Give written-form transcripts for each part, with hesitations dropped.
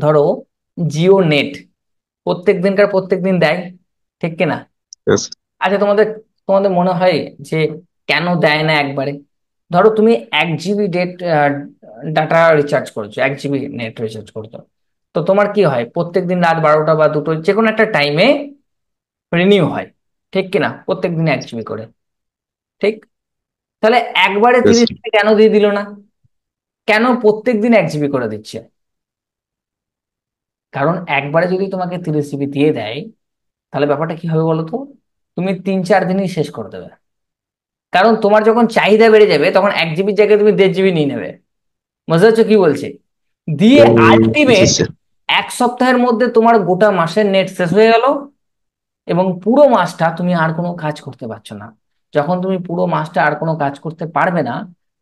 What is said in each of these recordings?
ধরো জিও নেট প্রত্যেক দিনকার প্রত্যেক দিন দেয়, ঠিক কিনা? Yes. আচ্ছা, তোমাদের তোমাদের মনে হয় যে কেন দেয় না একবারে? ধরো তুমি 1 জিবি ডাটা রিচার্জ করছো, 1 জিবি নেট রিচার্জ করছো। তো তোমার কি হয়, প্রত্যেক দিন রাত 12টা বা দুটো যে কোনো একটা টাইমে রিনিউ হয়, ঠিক কিনা? প্রত্যেক দিন 1 জিবি করে, ঠিক? তাহলে একবারে Yes, 30 জিবি কেন দিয়ে দিল না? কেন প্রত্যেক দিন 1 জিবি করে দিচ্ছে? কারণ একবারে যদি তোমাকে 30 জিবি দিয়ে দেয়, তাহলে ব্যাপারটা কি হবে বলো তো? তুমি 3-4 দিনই শেষ করে দেবে। কারণ তোমার যখন চাহিদা বেড়ে যাবে, তখন 1 জিবির জায়গায় তুমি 1.5 জিবি নিয়ে নেবে। বুঝতে পারছো কি বলছি? দিয়ে আলটিমেট yes, sir. 1 সপ্তাহের মধ্যে তোমার গোটা মাসের নেট শেষ হয়ে গেল, এবং পুরো মাসটা তুমি আর কোনো কাজ করতে পারছো না। যখন তুমি পুরো মাসটা আর কোনো কাজ করতে পারবে না,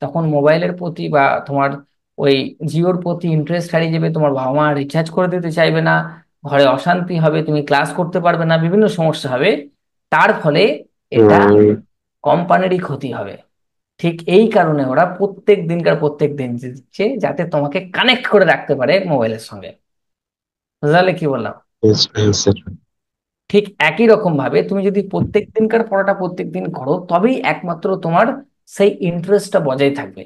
তখন মোবাইলের প্রতি বা তোমার ওই জিওর প্রতি ইন্টারেস্ট হারিয়ে যাবে, তোমার বাবা মা রিচার্জ করে দিতে চাইবে না, ঘরে অশান্তি হবে, তুমি ক্লাস করতে পারবে না, বিভিন্ন সমস্যা হবে। তার ফলে এটা কোম্পানিরই ক্ষতি হবে। ঠিক এই কারণে ওরা প্রত্যেক দিনকার প্রত্যেক দিন দিচ্ছে, যাতে তোমাকে কানেক্ট করে রাখতে পারে মোবাইলের সঙ্গে। বুঝলে কি বললাম? Yes, yes, sir. ঠিক একই রকম ভাবে তুমি যদি প্রত্যেক দিনকার পড়াটা প্রত্যেক দিন করো, তবেই একমাত্র তোমার সেই ইন্টারেস্টটা বজায় থাকবে।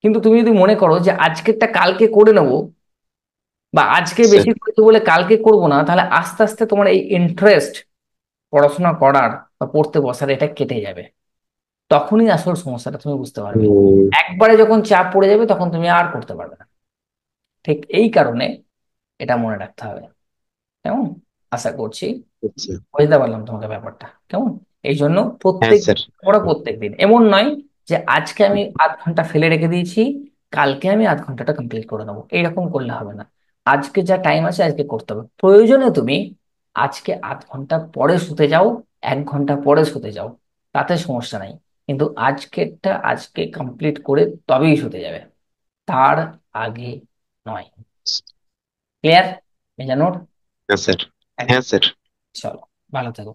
কিন্তু তুমি যদি মনে করো যে আজকেরটা কালকে করে নেবো, বা আজকে Sir. বেশি করেছি বলে কালকে করব না, তাহলে আস্তে আস্তে তোমার এই ইন্টারেস্ট পড়াশোনা করার বা পড়তে বসার এটা কেটে যাবে। তখনই আসল সমস্যাটা তুমি বুঝতে পারবে। একবারে যখন চাপ পড়ে যাবে, তখন তুমি আর করতে পারবে না। ঠিক এই কারণে এটা মনে রাখতে হবে। কেমন? আশা করছি আচ্ছা। বুঝতে পারলাম তোমাকে ব্যাপারটা। কেমন? এই জন্য হ্যাঁ প্রত্যেক স্যার। পড়া প্রত্যেক দিন, এমন নয় যে আজকে আমি আধ ঘন্টা ফেলে রেখে দিয়েছি, কালকে আমি আধ ঘন্টাটা কমপ্লিট করে নেবো, এইরকম করলে হবে না। আজকে যা টাইম আছে আজকে করতে হবে। প্রয়োজনে তুমি আজকে আধ ঘন্টা পরে শুতে যাও, 1 ঘন্টা পরে শুতে যাও, তাতে সমস্যা নাই। কিন্তু আজকেরটা আজকে কমপ্লিট করে তবেই শুতে যাবে, তার আগে নয়। ক্লিয়ার? মেজানোর হ্যাঁ স্যার। একদম। হ্যাঁ স্যার। চলো, ভালো থেকো।